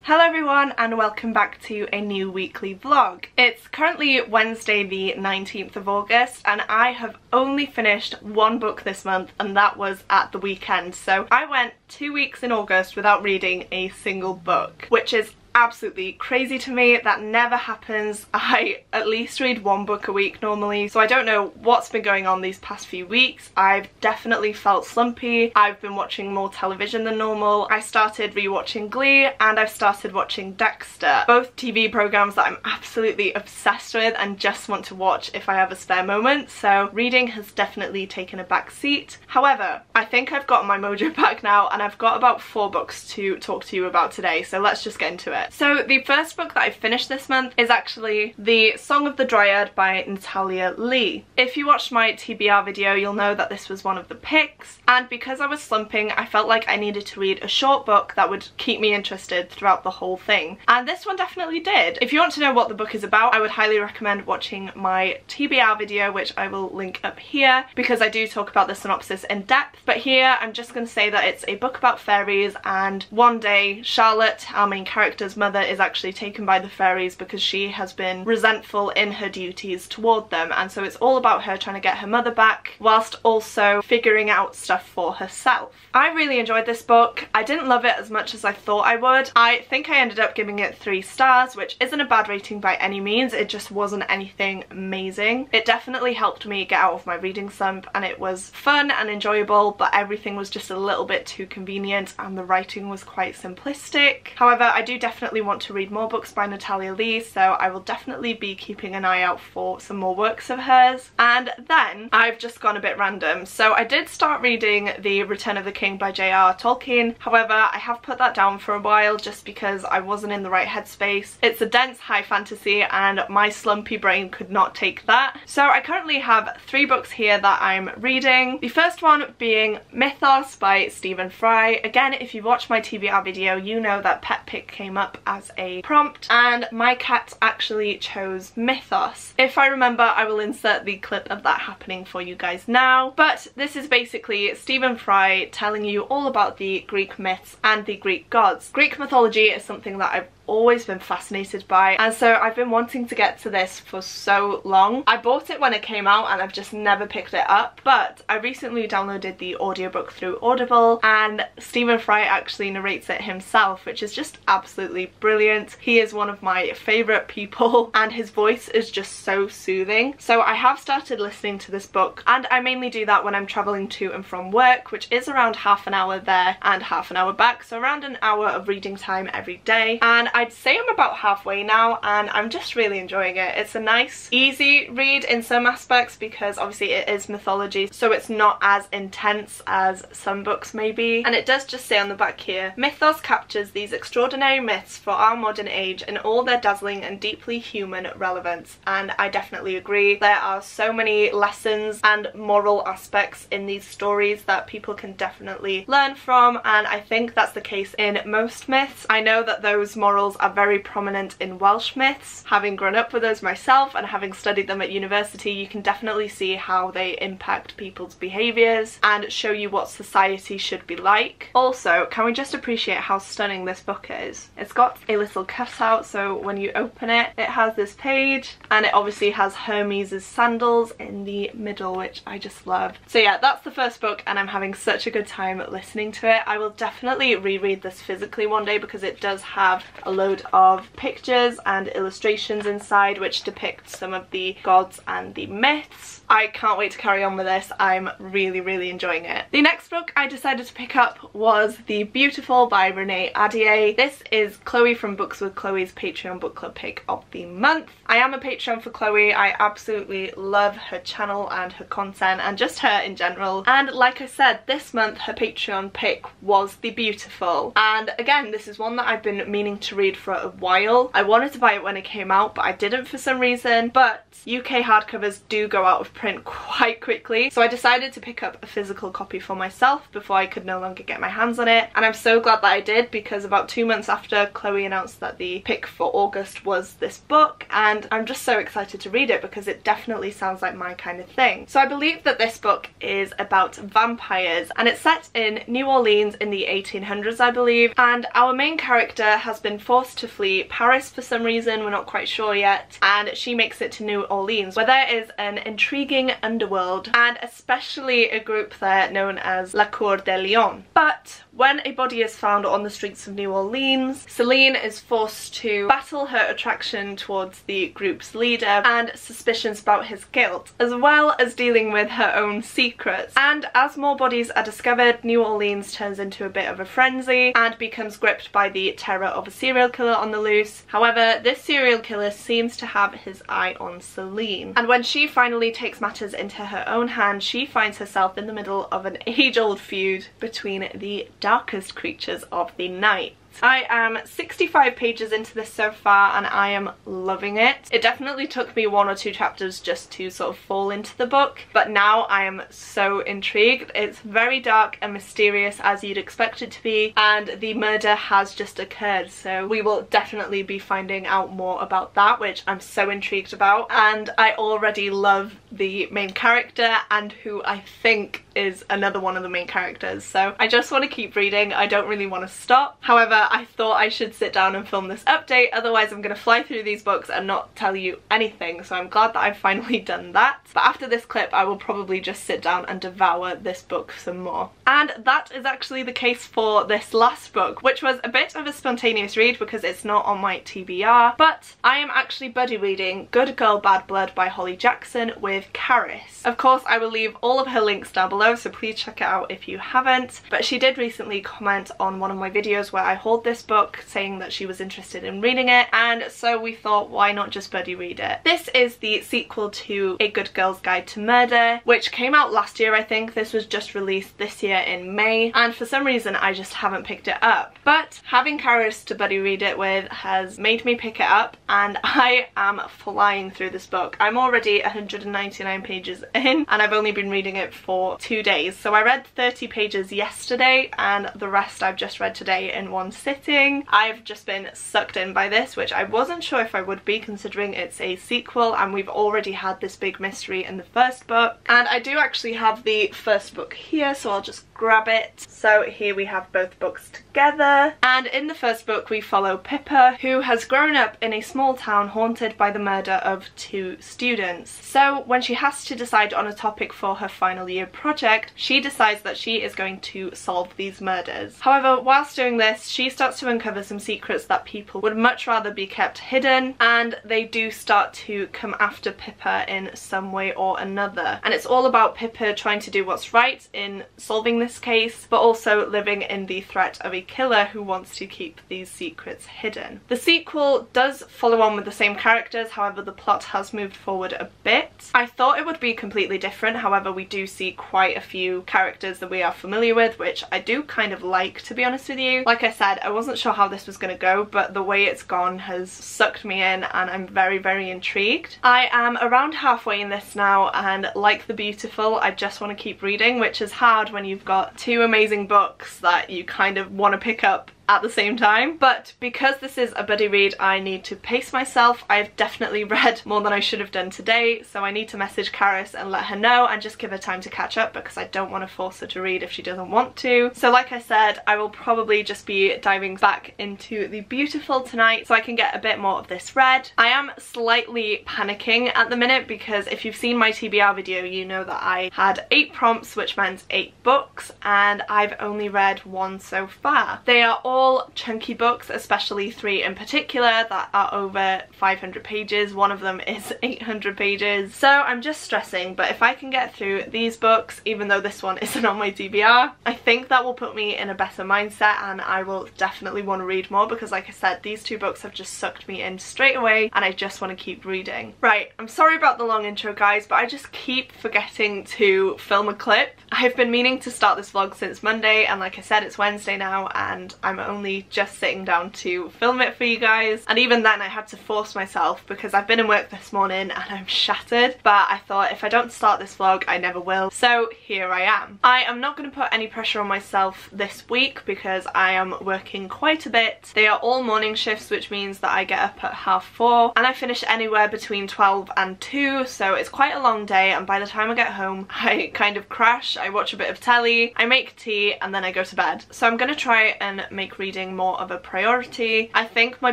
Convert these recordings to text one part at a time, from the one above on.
Hello everyone and welcome back to a new weekly vlog. It's currently Wednesday the 19th of August and I have only finished one book this month, and that was at the weekend. So I went 2 weeks in August without reading a single book, which is absolutely crazy to me. That never happens. I at least read one book a week normally, so I don't know what's been going on these past few weeks. I've definitely felt slumpy. I've been watching more television than normal. I started rewatching Glee and I've started watching Dexter, both TV programs that I'm absolutely obsessed with and just want to watch if I have a spare moment, so reading has definitely taken a back seat. However, I think I've got my mojo back now and I've got about 4 books to talk to you about today, so let's just get into it. So the first book that I finished this month is actually The Song of the Dryad by Natalia Lee. If you watched my TBR video, you'll know that this was one of the picks, and because I was slumping, I felt like I needed to read a short book that would keep me interested throughout the whole thing, and this one definitely did. If you want to know what the book is about, I would highly recommend watching my TBR video, which I will link up here, because I do talk about the synopsis in depth, but here I'm just going to say that it's a book about fairies, and one day Charlotte, our main character's mother, is actually taken by the fairies because she has been resentful in her duties toward them, and so it's all about her trying to get her mother back whilst also figuring out stuff for herself. I really enjoyed this book. I didn't love it as much as I thought I would. I think I ended up giving it 3 stars, which isn't a bad rating by any means. It just wasn't anything amazing. It definitely helped me get out of my reading slump and it was fun and enjoyable, but everything was just a little bit too convenient and the writing was quite simplistic. However, I do definitely want to read more books by Natalia Lee, so I will definitely be keeping an eye out for some more works of hers. And then I've just gone a bit random, so I did start reading The Return of the King by J.R. Tolkien. However, I have put that down for a while just because I wasn't in the right headspace. It's a dense high fantasy and my slumpy brain could not take that. So I currently have 3 books here that I'm reading. The first one being Mythos by Stephen Fry. Again, if you've watched my TBR video, you know that Pet Pick came up as a prompt and my cat actually chose Mythos. If I remember, I will insert the clip of that happening for you guys now, but this is basically Stephen Fry telling you all about the Greek myths and the Greek gods. Greek mythology is something that I've always been fascinated by, and so I've been wanting to get to this for so long. I bought it when it came out and I've just never picked it up, but I recently downloaded the audiobook through Audible and Stephen Fry actually narrates it himself, which is just absolutely brilliant. He is one of my favourite people and his voice is just so soothing. So I have started listening to this book, and I mainly do that when I'm travelling to and from work, which is around half an hour there and half an hour back, so around an hour of reading time every day, and I'd say I'm about halfway now and I'm just really enjoying it. It's a nice, easy read in some aspects because obviously it is mythology, so it's not as intense as some books may be. And it does just say on the back here, Mythos captures these extraordinary myths for our modern age in all their dazzling and deeply human relevance. And I definitely agree. There are so many lessons and moral aspects in these stories that people can definitely learn from, and I think that's the case in most myths. I know that those morals are very prominent in Welsh myths. Having grown up with those myself and having studied them at university, you can definitely see how they impact people's behaviours and show you what society should be like. Also, can we just appreciate how stunning this book is? It's got a little cutout, so when you open it, it has this page and it obviously has Hermes' sandals in the middle, which I just love. So yeah, that's the first book and I'm having such a good time listening to it. I will definitely reread this physically one day because it does have a load of pictures and illustrations inside which depict some of the gods and the myths. I can't wait to carry on with this. I'm really enjoying it. The next book I decided to pick up was The Beautiful by Renee Ahdieh. This is Chloe from Books with Chloe's Patreon book club pick of the month. I am a Patreon for Chloe. I absolutely love her channel and her content and just her in general, and like I said, this month her Patreon pick was The Beautiful, and again this is one that I've been meaning to read for a while. I wanted to buy it when it came out but I didn't for some reason, but UK hardcovers do go out of print quite quickly, so I decided to pick up a physical copy for myself before I could no longer get my hands on it, and I'm so glad that I did because about 2 months after Chloe announced that the pick for August was this book, and I'm just so excited to read it because it definitely sounds like my kind of thing. So I believe that this book is about vampires, and it's set in New Orleans in the 1800s, I believe, and our main character has been forced to flee Paris for some reason, we're not quite sure yet, and she makes it to New Orleans, where there is an intriguing underworld, and especially a group there known as La Cour des Lions. But when a body is found on the streets of New Orleans, Celine is forced to battle her attraction towards the group's leader and suspicions about his guilt, as well as dealing with her own secrets. And as more bodies are discovered, New Orleans turns into a bit of a frenzy and becomes gripped by the terror of a serial killer on the loose. However, this serial killer seems to have his eye on Celine, and when she finally takes matters into her own hands, she finds herself in the middle of an age-old feud between the darkest creatures of the night. I am 65 pages into this so far and I am loving it. It definitely took me 1 or 2 chapters just to sort of fall into the book, but now I am so intrigued. It's very dark and mysterious as you'd expect it to be, and the murder has just occurred, so we will definitely be finding out more about that, which I'm so intrigued about. And I already love the main character, and who I think is another one of the main characters, so I just want to keep reading. I don't really want to stop. However, I thought I should sit down and film this update, otherwise I'm going to fly through these books and not tell you anything, so I'm glad that I've finally done that. But after this clip I will probably just sit down and devour this book some more. And that is actually the case for this last book, which was a bit of a spontaneous read because it's not on my TBR, but I am actually buddy reading Good Girl Bad Blood by Holly Jackson with Caris. Of course I will leave all of her links down below, so please check it out if you haven't, but she did recently comment on one of my videos where I hauled this book, saying that she was interested in reading it, and so we thought, why not just buddy read it. This is the sequel to A Good Girl's Guide to Murder, which came out last year I think. This was just released this year in May, and for some reason I just haven't picked it up. But having Caris to buddy read it with has made me pick it up, and I am flying through this book. I'm already 199 pages in, and I've only been reading it for 2 days. So I read 30 pages yesterday, and the rest I've just read today in one sitting. I've just been sucked in by this, which I wasn't sure if I would be, considering it's a sequel and we've already had this big mystery in the first book. And I do actually have the first book here, so I'll just grab it. So here we have both books together, and in the first book we follow Pippa, who has grown up in a small town haunted by the murder of 2 students. So when she has to decide on a topic for her final year project, she decides that she is going to solve these murders. However, whilst doing this, she starts to uncover some secrets that people would much rather be kept hidden, and they do start to come after Pippa in some way or another. And it's all about Pippa trying to do what's right in solving this case, but also living in the threat of a killer who wants to keep these secrets hidden. The sequel does follow on with the same characters, however the plot has moved forward a bit. I thought it would be completely different, however we do see quite a few characters that we are familiar with, which I do kind of like, to be honest with you. Like I said, I wasn't sure how this was going to go, but the way it's gone has sucked me in and I'm very intrigued. I am around halfway in this now, and like The Beautiful, I just want to keep reading, which is hard when you've got 2 amazing books that you kind of want to pick up at the same time. But because this is a buddy read, I need to pace myself. I've definitely read more than I should have done today, so I need to message Caris and let her know and just give her time to catch up, because I don't want to force her to read if she doesn't want to. So like I said, I will probably just be diving back into The Beautiful tonight so I can get a bit more of this read. I am slightly panicking at the minute because if you've seen my TBR video, you know that I had 8 prompts, which meant 8 books, and I've only read 1 so far. They are all chunky books, especially 3 in particular that are over 500 pages. One of them is 800 pages. So I'm just stressing, but if I can get through these books, even though this one isn't on my TBR, I think that will put me in a better mindset, and I will definitely want to read more, because like I said, these 2 books have just sucked me in straight away and I just want to keep reading. Right, I'm sorry about the long intro guys, but I just keep forgetting to film a clip. I've been meaning to start this vlog since Monday, and like I said, it's Wednesday now and I'm only just sitting down to film it for you guys, and even then I had to force myself because I've been in work this morning and I'm shattered, but I thought if I don't start this vlog I never will, so here I am. I am not going to put any pressure on myself this week because I am working quite a bit. They are all morning shifts, which means that I get up at 4:30 and I finish anywhere between 12 and 2, so it's quite a long day, and by the time I get home I kind of crash. I watch a bit of telly, I make tea, and then I go to bed. So I'm going to try and make reading more of a priority. I think my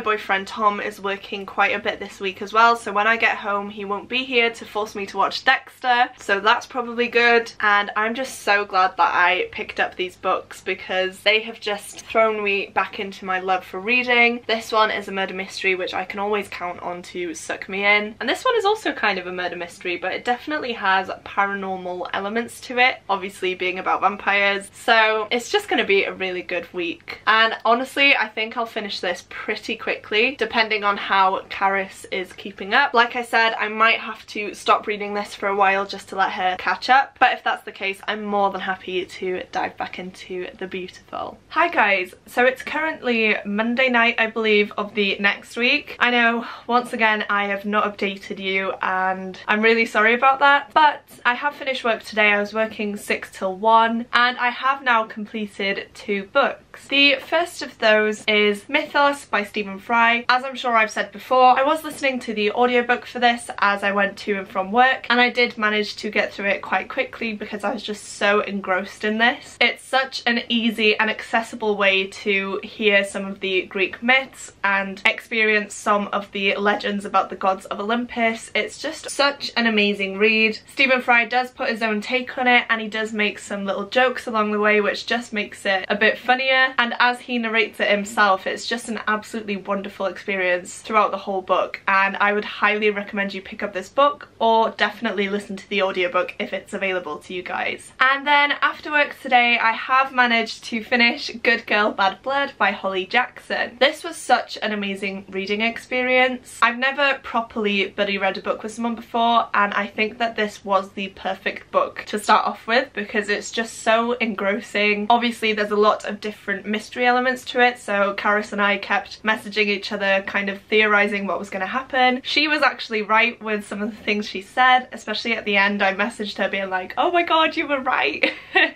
boyfriend Tom is working quite a bit this week as well, so when I get home he won't be here to force me to watch Dexter, so that's probably good. And I'm just so glad that I picked up these books because they have just thrown me back into my love for reading. This one is a murder mystery, which I can always count on to suck me in, and this one is also kind of a murder mystery, but it definitely has paranormal elements to it, obviously being about vampires, so it's just going to be a really good week. And honestly I think I'll finish this pretty quickly depending on how Caris is keeping up. Like I said, I might have to stop reading this for a while just to let her catch up, but if that's the case I'm more than happy to dive back into The Beautiful. Hi guys, so it's currently Monday night I believe of the next week. I know once again I have not updated you and I'm really sorry about that, but I have finished work today. I was working 6 till 1 and I have now completed 2 books. The first of those is Mythos by Stephen Fry. As I'm sure I've said before, I was listening to the audiobook for this as I went to and from work, and I did manage to get through it quite quickly because I was just so engrossed in this. It's such an easy and accessible way to hear some of the Greek myths and experience some of the legends about the gods of Olympus. It's just such an amazing read. Stephen Fry does put his own take on it and he does make some little jokes along the way which just makes it a bit funnier, and as he narrates it himself it's just an absolutely wonderful experience throughout the whole book, and I would highly recommend you pick up this book or definitely listen to the audiobook if it's available to you guys. And then after work today I have managed to finish Good Girl Bad Blood by Holly Jackson. This was such an amazing reading experience. I've never properly buddy read a book with someone before, and I think that this was the perfect book to start off with because it's just so engrossing. Obviously there's a lot of different mystery elements to it, so Caris and I kept messaging each other kind of theorising what was going to happen. She was actually right with some of the things she said, especially at the end. I messaged her being like, oh my god, you were right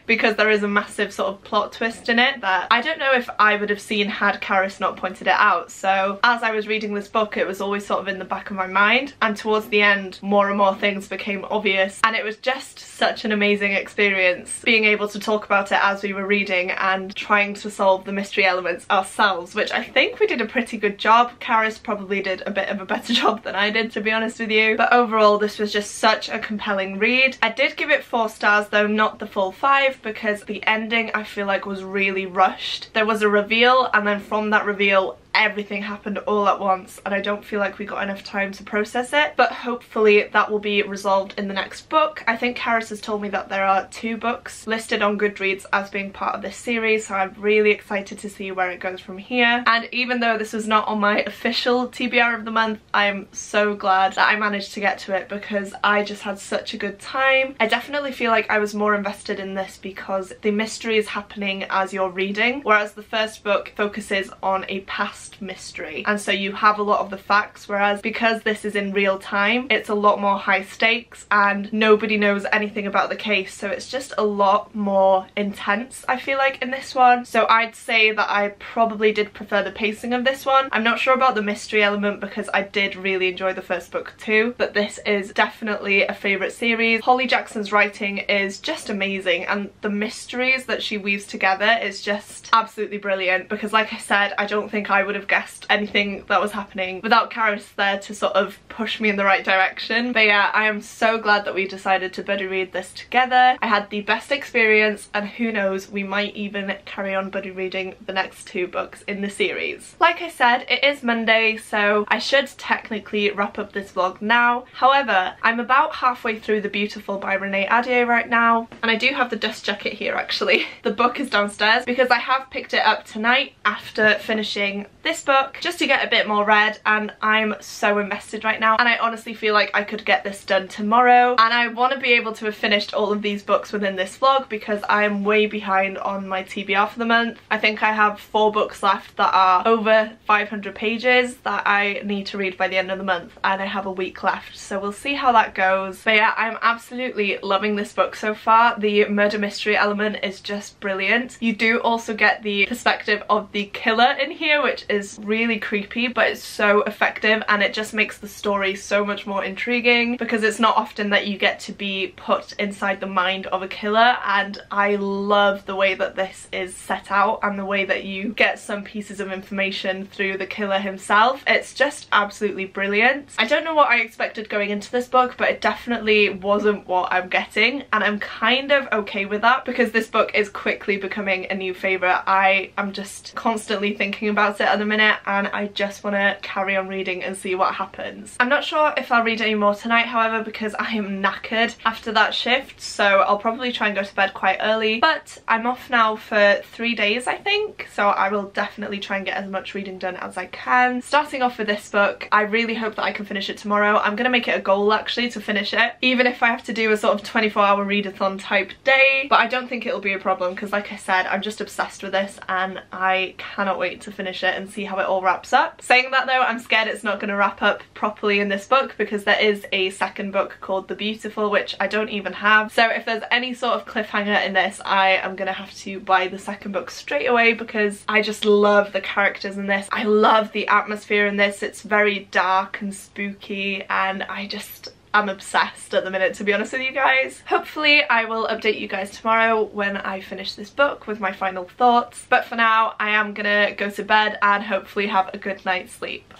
because there is a massive sort of plot twist in it that I don't know if I would have seen had Caris not pointed it out. So as I was reading this book it was always sort of in the back of my mind, and towards the end more and more things became obvious, and it was just such an amazing experience being able to talk about it as we were reading and trying to solve the mystery elements ourselves, which I think we did a pretty good job. Caris probably did a bit of a better job than I did, to be honest with you, but overall this was just such a compelling read. I did give it 4 stars though, not the full 5, because the ending I feel like was really rushed. There was a reveal and then from that reveal everything happened all at once, and I don't feel like we got enough time to process it, but hopefully that will be resolved in the next book. I think Caris has told me that there are 2 books listed on Goodreads as being part of this series, so I'm really excited to see where it goes from here. And even though this was not on my official TBR of the month, I'm so glad that I managed to get to it because I just had such a good time. I definitely feel like I was more invested in this because the mystery is happening as you're reading, whereas the first book focuses on a past mystery, and so you have a lot of the facts, whereas because this is in real time it's a lot more high stakes and nobody knows anything about the case, so it's just a lot more intense I feel like in this one. So I'd say that I probably did prefer the pacing of this one. I'm not sure about the mystery element because I did really enjoy the first book too, but this is definitely a favourite series. Holly Jackson's writing is just amazing, and the mysteries that she weaves together is just absolutely brilliant because like I said, I don't think I would have guessed anything that was happening without Caris there to sort of push me in the right direction. But yeah, I am so glad that we decided to buddy read this together. I had the best experience, and who knows, we might even carry on buddy reading the next 2 books in the series. Like I said, it is Monday, so I should technically wrap up this vlog now. However, I'm about halfway through The Beautiful by Renee Ahdieh right now, and I do have the dust jacket here actually. The book is downstairs because I have picked it up tonight after finishing this book just to get a bit more read, and I'm so invested right now, and I honestly feel like I could get this done tomorrow, and I want to be able to have finished all of these books within this vlog because I am way behind on my TBR for the month. I think I have 4 books left that are over 500 pages that I need to read by the end of the month, and I have a week left, so we'll see how that goes. But yeah, I'm absolutely loving this book so far. The murder mystery element is just brilliant. You do also get the perspective of the killer in here, which is really creepy, but it's so effective, and it just makes the story so much more intriguing because it's not often that you get to be put inside the mind of a killer, and I love the way that this is set out and the way that you get some pieces of information through the killer himself. It's just absolutely brilliant. I don't know what I expected going into this book, but it definitely wasn't what I'm getting, and I'm kind of okay with that because this book is quickly becoming a new favourite. I am just constantly thinking about it at the minute, and I just want to carry on reading and see what happens. I'm not sure if I'll read any more tonight, however, because I am knackered after that shift, so I'll probably try and go to bed quite early, but I'm off now for 3 days, I think, so I will definitely try and get as much reading done as I can. Starting off with this book, I really hope that I can finish it tomorrow. I'm going to make it a goal actually to finish it, even if I have to do a sort of 24-hour readathon type day, but I don't think it'll be a problem because, like I said, I'm just obsessed with this and I cannot wait to finish it and see how it all wraps up. Saying that though, I'm scared it's not going to wrap up properly in this book because there is a second book called The Beautiful, which I don't even have, so if there's any sort of cliffhanger in this, I am going to have to buy the second book straight away because I just love the characters in this. I love the atmosphere in this. It's very dark and spooky, and I'm obsessed at the minute, to be honest with you guys. Hopefully I will update you guys tomorrow when I finish this book with my final thoughts, but for now I am gonna go to bed and hopefully have a good night's sleep.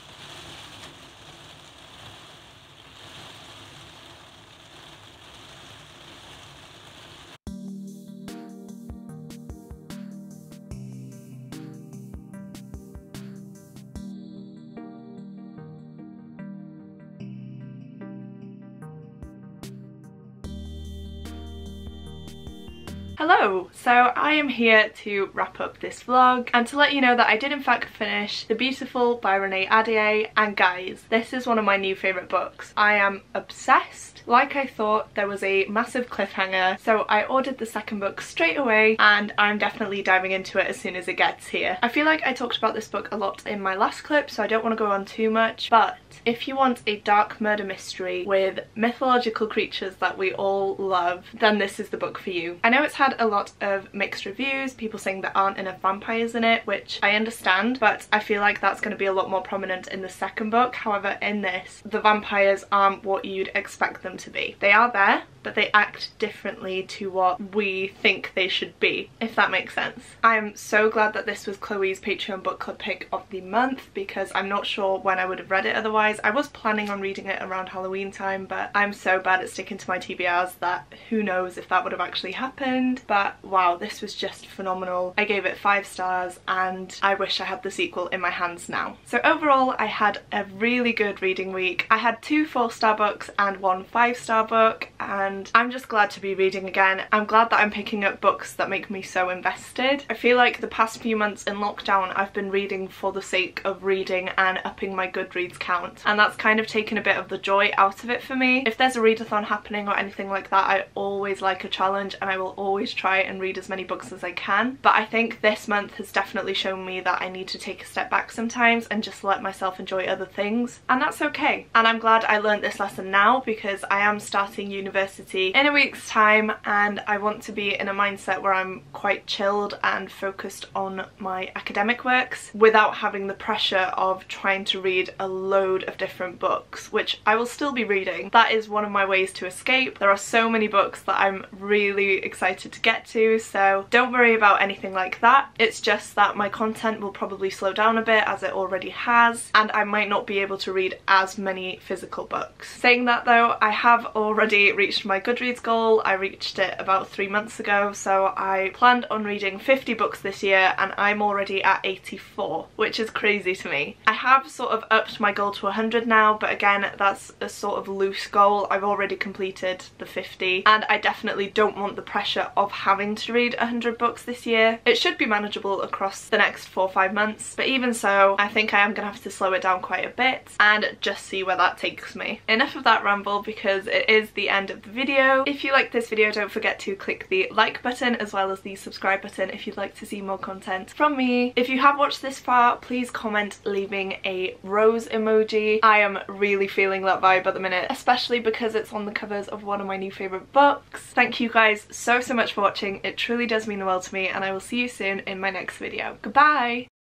Hello! So I am here to wrap up this vlog and to let you know that I did in fact finish The Beautiful by Renee Ahdieh, and guys, this is one of my new favourite books. I am obsessed. Like I thought, there was a massive cliffhanger, so I ordered the second book straight away and I'm definitely diving into it as soon as it gets here. I feel like I talked about this book a lot in my last clip, so I don't want to go on too much, but if you want a dark murder mystery with mythological creatures that we all love, then this is the book for you. I know it's had a lot of mixed reviews, people saying there aren't enough vampires in it, which I understand, but I feel like that's going to be a lot more prominent in the second book. However, in this, the vampires aren't what you'd expect them to be. They are there, but they act differently to what we think they should be, if that makes sense. I'm so glad that this was Chloe's Patreon book club pick of the month because I'm not sure when I would have read it otherwise. I was planning on reading it around Halloween time, but I'm so bad at sticking to my TBRs that who knows if that would have actually happened. But wow, this was just phenomenal. I gave it 5 stars and I wish I had the sequel in my hands now. So overall, I had a really good reading week. I had 2 4-star books and 1 5-star book, and I'm just glad to be reading again. I'm glad that I'm picking up books that make me so invested. I feel like the past few months in lockdown I've been reading for the sake of reading and upping my Goodreads count, and that's kind of taken a bit of the joy out of it for me. If there's a readathon happening or anything like that, I always like a challenge and I will always try and read as many books as I can, but I think this month has definitely shown me that I need to take a step back sometimes and just let myself enjoy other things, and that's okay. And I'm glad I learned this lesson now because I am starting university in a week's time and I want to be in a mindset where I'm quite chilled and focused on my academic works without having the pressure of trying to read a load of different books, which I will still be reading. That is one of my ways to escape. There are so many books that I'm really excited to get to, so don't worry about anything like that. It's just that my content will probably slow down a bit, as it already has, and I might not be able to read as many physical books. Saying that though, I have already reached my Goodreads goal. I reached it about 3 months ago, so I planned on reading 50 books this year and I'm already at 84, which is crazy to me. I have sort of upped my goal to 100 now, but again, that's a sort of loose goal. I've already completed the 50 and I definitely don't want the pressure of having to read 100 books this year. It should be manageable across the next 4 or 5 months, but even so, I think I am gonna have to slow it down quite a bit and just see where that takes me. Enough of that ramble, because it is the end of the video. If you like this video, don't forget to click the like button as well as the subscribe button if you'd like to see more content from me. If you have watched this far, please comment leaving a rose emoji. I am really feeling that vibe at the minute, especially because it's on the covers of one of my new favourite books. Thank you guys so much for watching. It truly does mean the world to me, and I will see you soon in my next video. Goodbye!